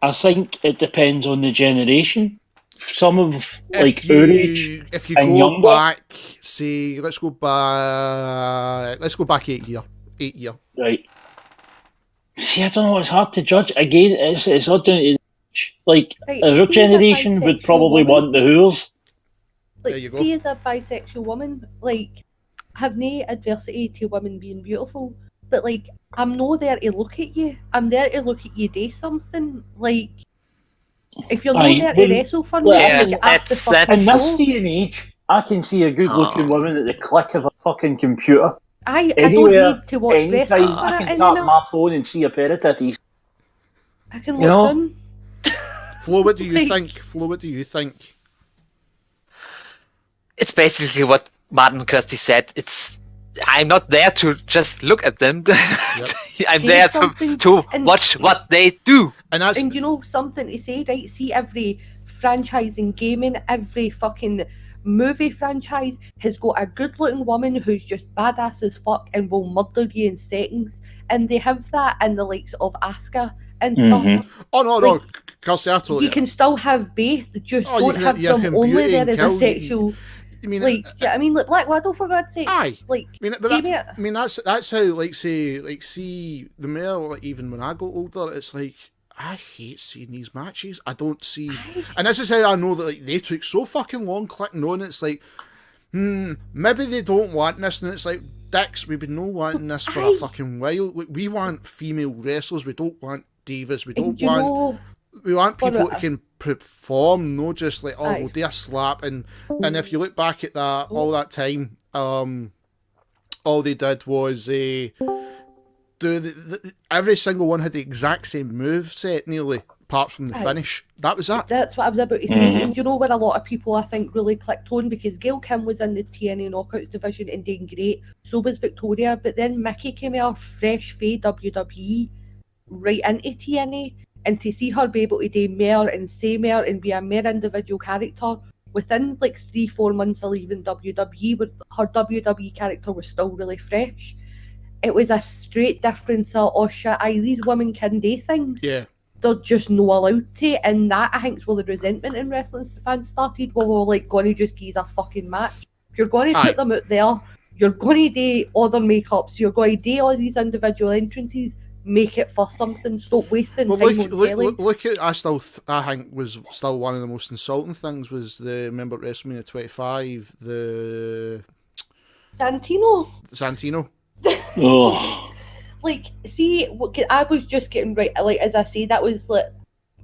I think it depends on the generation. Some of like our age, if you and go younger, back, say, let's go back 8 year. Right. See, I don't know. It's hard to judge. Again, it's not down to the age. Like our generation would probably want the Who's. Like, there you go. see, as a bisexual woman, like, have no adversity to women being beautiful, but like, I'm not there to look at you. I'm there to look at you do something. Like, if you're not there to wrestle for me, that's the fucking in this day and age, I can see a good-looking woman at the click of a fucking computer. I don't need to watch wrestling for I it. can tap my phone and see a pair of titties. I can look done. Flo, what do you think? Flo, what do you think? It's basically what Martin and Kirsty said. I'm not there to just look at them. Yep. I'm there to watch what they do. And you know something to say, right? See, every franchise in gaming, every fucking movie franchise has got a good-looking woman who's just badass as fuck and will murder you in seconds. And they have that in the likes of Asuka and stuff. Oh, no, Kirsty, I totally... You can still have both, just don't have them only there as a sexual... I mean, like, do you know what I mean? Like Black Widow, for God's sake. Aye. Like, that's how, like, see, the more, like, even when I got older, it's like, I hate seeing these matches. I don't see... And this is how I know that, like, they took so fucking long clicking on. It's like, maybe they don't want this, and it's like, dicks, we've been no wanting this for a fucking while. Like, we want female wrestlers, we don't want divas, we want people that can perform, not just like, we'll do a slap. And if you look back at that, all that time, all they did was every single one had the exact same move set, nearly, apart from the finish. That was that. That's what I was about to say. And you know where a lot of people, I think, really clicked on, because Gail Kim was in the TNA Knockouts division and doing great. So was Victoria. But then Mickey came out fresh for WWE right into TNA. And to see her be able to do more and say more and be a more individual character within like 3-4 months of leaving WWE, with her WWE character was still really fresh. It was a straight difference of, oh shit, these women can do things. Yeah. They're just not allowed to. And that, I think, is where the resentment in wrestling fans started. Well, we're like going to just give a fucking match. If you're going to put them out there, you're going to do other makeups, you're going to do all these individual entrances. Make it for something. Stop wasting time on telly. Look at, I think was still one of the most insulting things was remember WrestleMania 25, the Santino. Oh. Like, see, I was just getting right. Like, as I say, that was like,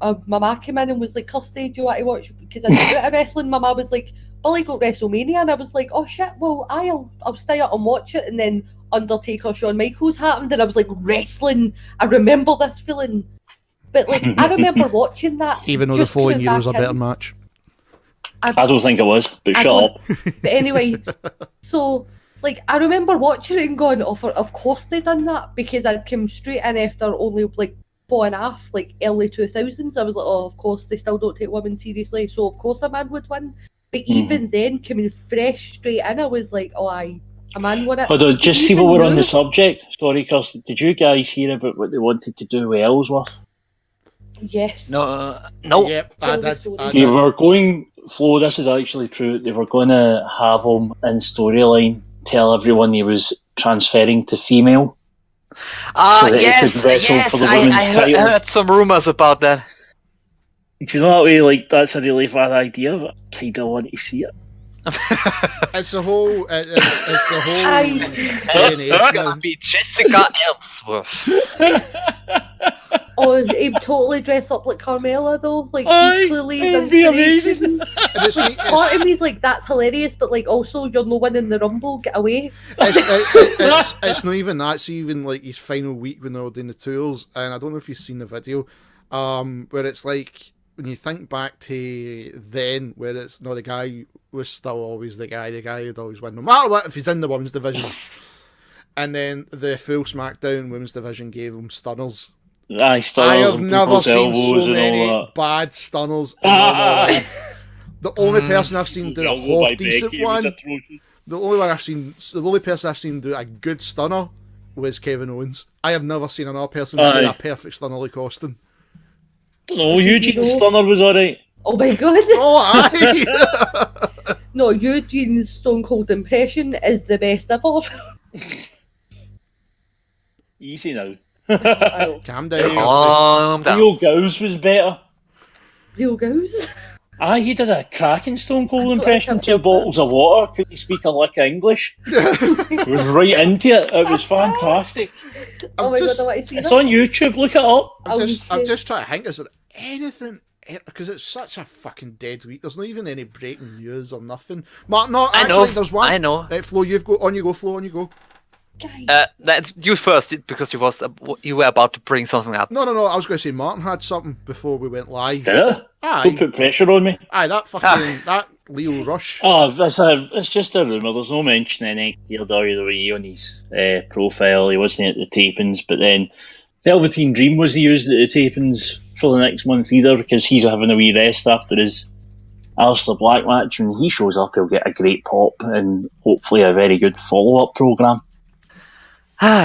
my ma came in and was like, Kirsty, do you want to watch? Because I was out of wrestling. My ma was like, Billy got WrestleMania, and I was like, oh shit, well, I'll stay up and watch it, and then Undertaker, Shawn Michaels happened, and I was like, wrestling, I remember this feeling. But like, I remember watching that. Even though the following year was a better match. I don't think it was, but shut up. But anyway, so like, I remember watching it and going, of course they done that, because I'd come straight in after only like falling off, like early 2000s, I was like, oh, of course they still don't take women seriously, so of course a man would win. But even then, coming fresh straight in, I was like, oh, a man won it. Hold on, just see what we're on the subject. Sorry, Kirsty. Did you guys hear about what they wanted to do with Ellsworth? Yes. No. Yep, I did. They were going, Flo, this is actually true, they were going to have him in storyline, tell everyone he was transferring to female. Yes, I heard some rumors about that. Do you know that way, like, that's a really bad idea, but I kind of want to see it. It's the whole. It's gonna be Jessica Ellsworth. Oh, he'd totally dress up like Carmella though. Like he's clearly it'd be amazing. Part of me's like, that's hilarious, but like also you're no winning the Rumble, get away. It's not even that. It's even like his final week when they were doing the tours, and I don't know if you've seen the video, where it's like when you think back to then, where it's not the guy was still always the guy who'd always win no matter what if he's in the women's division, and then the full SmackDown women's division gave him stunners. I have never seen so many bad stunners in my life. The only person I've seen do a half decent one, the only person I've seen do a good stunner was Kevin Owens. I have never seen another person do a perfect stunner like Austin. Don't know, Eugene's stunner was alright. Oh my god. Oh, aye. No, Eugene's Stone Cold impression is the best ever. Easy now. Calm down. Rio Gauss was better. Rio Gauss? Aye, he did a cracking Stone Cold impression. 2 bottles of water, couldn't speak a lick of English. He was right into it. It was fantastic. Oh my god, I want to see It's that. on YouTube, look it up. I'm just trying to think, is there anything, because it's such a fucking dead week, there's not even any breaking news or nothing. Mark, no, actually, there's one. I know. Right, Flo, on you go. That you first, because you were about to bring something up. No, I was going to say Martin had something before we went live. Did it? Aye. Don't put pressure on me. Aye, that Leo Rush. Oh, it's just a rumour. There's no mention in WWE on his profile. He wasn't at the tapings, but then Velveteen Dream wasn't used at the tapings for the next month either, because he's having a wee rest after his Aleister Black match. When he shows up, he'll get a great pop and hopefully a very good follow-up programme.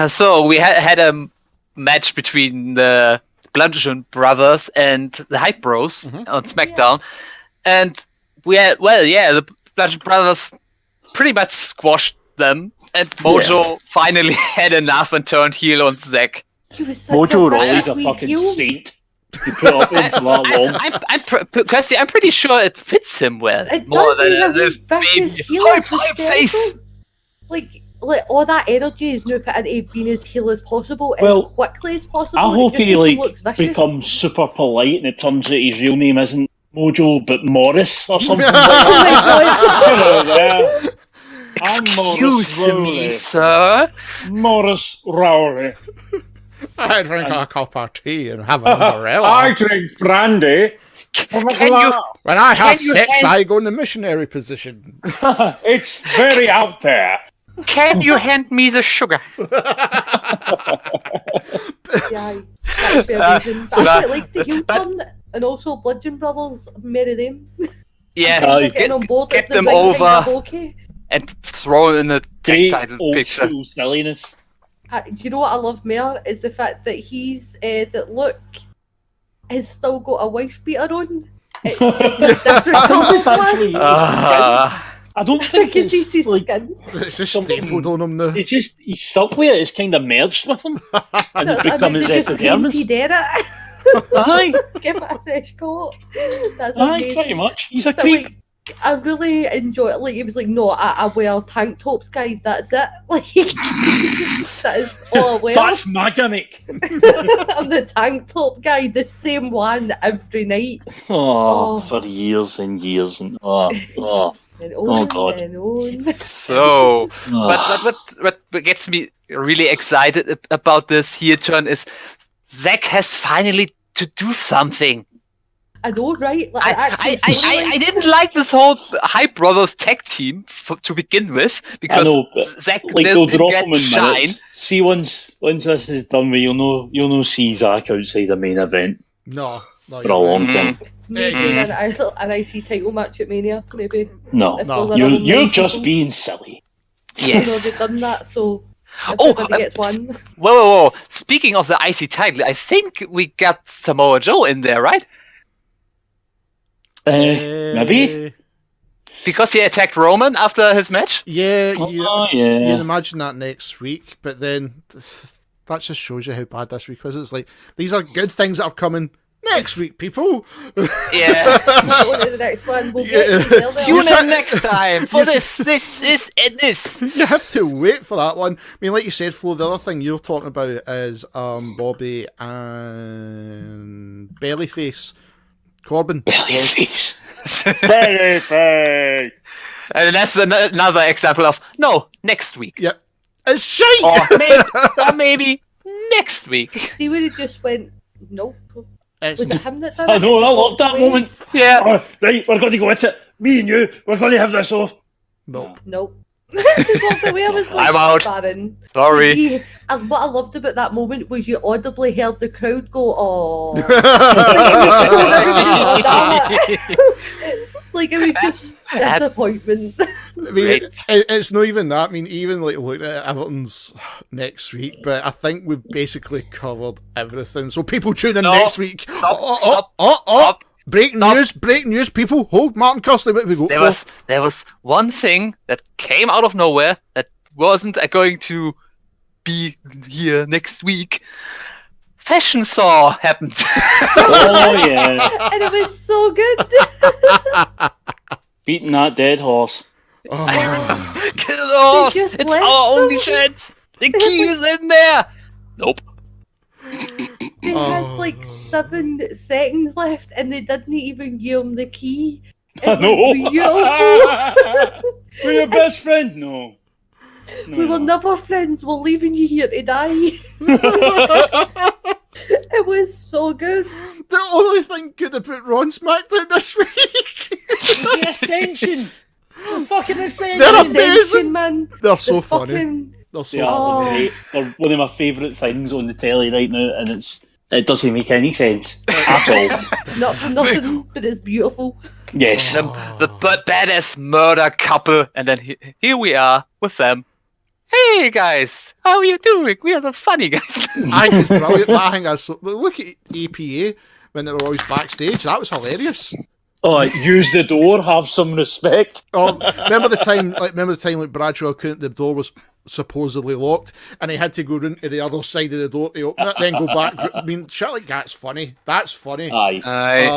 So we had a match between the Bludgeon Brothers and the Hype Bros on SmackDown, and the Bludgeon Brothers pretty much squashed them, and Mojo finally had enough and turned heel on Zack. Mojo Rawley's a fucking saint. You put up in for that long. Kirsty, I'm pretty sure it fits him well. More than this baby hype face. Like all that energy is now put into being as heel as possible and quickly as possible. I hope he becomes super polite and it turns out his real name isn't Mojo but Morris or something. Oh my god! Excuse me, sir. Morris Rowley. I drink a cup of tea and have an umbrella. I drink brandy. When I have sex, I go in the missionary position. It's very out there. Can you hand me the sugar? Yeah, that'd be amazing. But I quite like the heel turn, and also Bludgeon Brothers, marry them. Yeah, getting on board, get them over and throw them in the tag title picture. Silliness. Do you know what I love more is the fact that that Luke has still got a wife beater on. It's I don't think it's like it's just stapled on him now. He's stuck with it. It's kind of merged with him, and it become his epidermis. Aye, give it a fresh coat. That's aye, amazing. pretty much. He's a creep. Like, I really enjoy it. Like he was like, no, I wear tank tops, guys. That's it. Like that is all I wear. That's my gimmick. I'm the tank top guy, the same one every night. Oh, for years and years and oh god. So, what gets me really excited about this heel turn is Zack has finally to do something. I know, right? Like, I didn't like this whole Hype Brothers tag team to begin with because Zack they'll didn't drop get him in shine. minutes. See, once this is done, you'll know see Zack outside the main event No, for a long time. Maybe an IC title match at Mania, maybe. No, you're just being silly. Yes. They've done that, so everybody gets one. Whoa. Speaking of the IC title, I think we got Samoa Joe in there, right? Maybe. Because he attacked Roman after his match? Yeah, yeah. You'd imagine that next week, but then that just shows you how bad this week was. It's like, these are good things that are coming next week, people. Yeah. The next one. We'll Tune in next time for this, and this. You have to wait for that one. I mean, like you said, Flo, the other thing you're talking about is Bobby and Bellyface. Corbin. Bellyface. Bellyface. And that's another example of, no, next week. Yep. It's shite! Or maybe next week. See where he just went, nope. Was it him that done I know, I love that moment. Yeah. Oh, right, we're going to go at it. Me and you, we're going to have this off. Nope. I'm out. Baron. Sorry. What I loved about that moment was you audibly heard the crowd go, oh. Like, it was just disappointment. I mean, it's not even that. I mean, even like looking at Everton's next week, but I think we've basically covered everything. So people tune in next week. Stop. Breaking news, people. Hold, Martin Kirsty, what have we got for? There was one thing that came out of nowhere that wasn't going to be here next week. Fashion Saw happened. Oh, yeah. And it was so good. Beating that dead horse. Kill the horse! It's our only chance! The key is in there! Nope. They had like 7 seconds left and they didn't even give him the key. It was beautiful. We're your best friend? No. We were never friends. We're leaving you here to die. It was so good. The only thing good about Raw and SmackDown this week. The Ascension. The fucking Ascension. They're amazing, man. They're so funny. They're so great. They're one of my favourite things on the telly right now, and it doesn't make any sense at all. Not for nothing, but it's beautiful. Yes. The badass murder couple, and then here we are with them. Hey guys, how are you doing? We are the funny guys. I think it's brilliant. I think that's look at APA when they were always backstage. That was hilarious. Oh, use the door. Have some respect. Oh, remember the time? Like Bradshaw couldn't. The door was supposedly locked, and he had to go round to the other side of the door to open it, then go back. I mean, shit like that's funny. That's funny. Aye.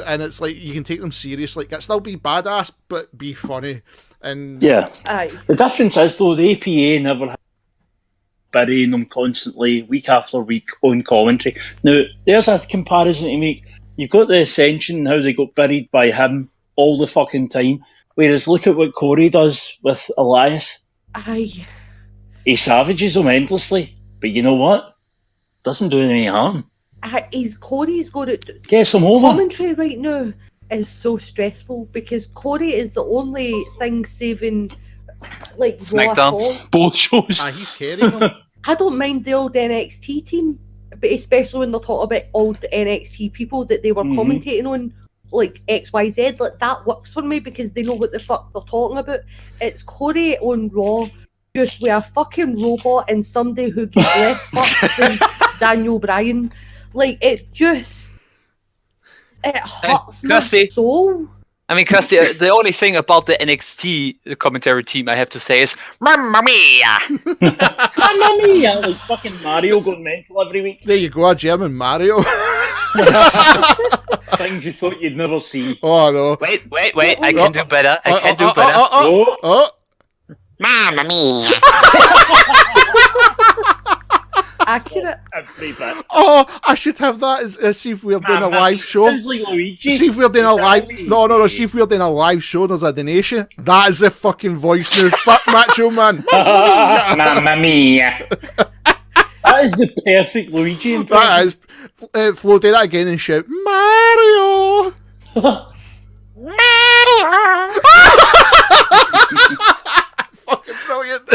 And it's like you can take them serious. Like, it still be badass, but be funny. And yeah. Aye. The difference is though, the APA never had burying them constantly, week after week on commentary. Now, there's a comparison to make. You've got the Ascension and how they got buried by him all the fucking time. Whereas look at what Corey does with Elias. Aye. He savages them endlessly, but you know what? Doesn't do any harm. Corey's got it. Gets him over. Commentary right now is so stressful because Corey is the only thing saving, like, SmackDown. Both shows. He's carrying them. I don't mind the old NXT team, but especially when they're talking about old NXT people that they were commentating on, like XYZ, like that works for me because they know what the fuck they're talking about. It's Corey on Raw, just with a fucking robot and somebody who gives less fucks than Daniel Bryan. Like, it hurts my soul. I mean, Kirsty, the only thing about the NXT commentary team I have to say is Mamma Mia! Mamma Mia! Like fucking Mario going mental every week. There you go, a German Mario. Things you thought you'd never see. Oh, no. Wait, I can do better. I can do better. Mamma Mia! Accurate. Oh, I should have that as see if we're doing a live show. Sounds like Luigi. See if we're doing a live. No. See if we're doing a live show. There's a donation. That is the fucking voice now. Fuck Macho Man. Mamma Mia. That That is the perfect Luigi impression. That is. Flo, do that again and shout, Mario! Mario! That's fucking brilliant.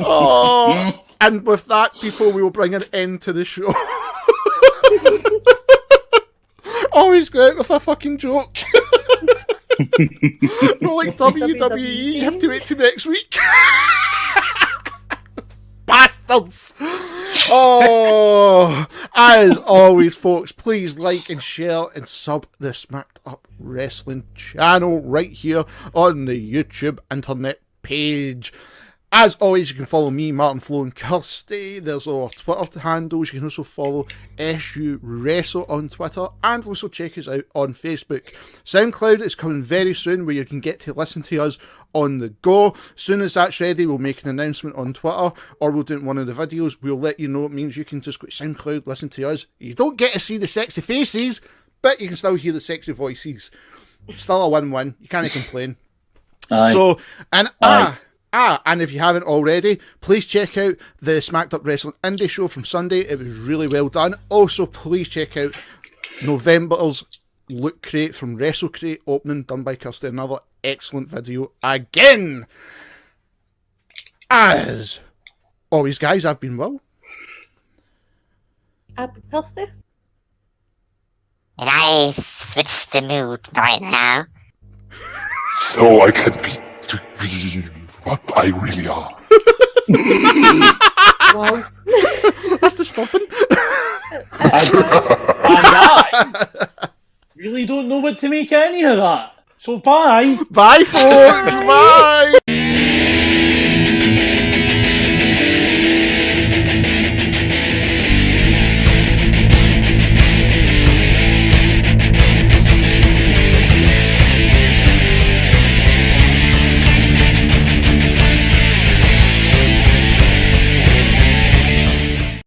Oh, and with that, people, we will bring an end to the show. Always go out with a fucking joke. Not like WWE, you have to wait till next week. Bastards! Oh, as always, folks, please like and share and sub the Smacked Up Wrestling channel right here on the YouTube internet page. As always, you can follow me, Martin, Flo, and Kirsty. There's our Twitter handles. You can also follow SU Wrestle on Twitter, and also check us out on Facebook. SoundCloud is coming very soon, where you can get to listen to us on the go. As soon as that's ready, we'll make an announcement on Twitter, or we'll do it in one of the videos. We'll let you know. It means you can just go to SoundCloud, listen to us. You don't get to see the sexy faces, but you can still hear the sexy voices. Still a win-win. You can't complain. Aye. So, and and if you haven't already, please check out the Smacked Up Wrestling Indie Show from Sunday. It was really well done. Also, please check out November's Loot Crate from Wrestle Crate opening done by Kirsty. Another excellent video again. As always, guys, I've been Will. I've been Kirsty. And I switched the mood right now. So I can be what I really are. Wow. That's the stopping. I really don't know what to make any of that. So bye. Bye, folks. Bye.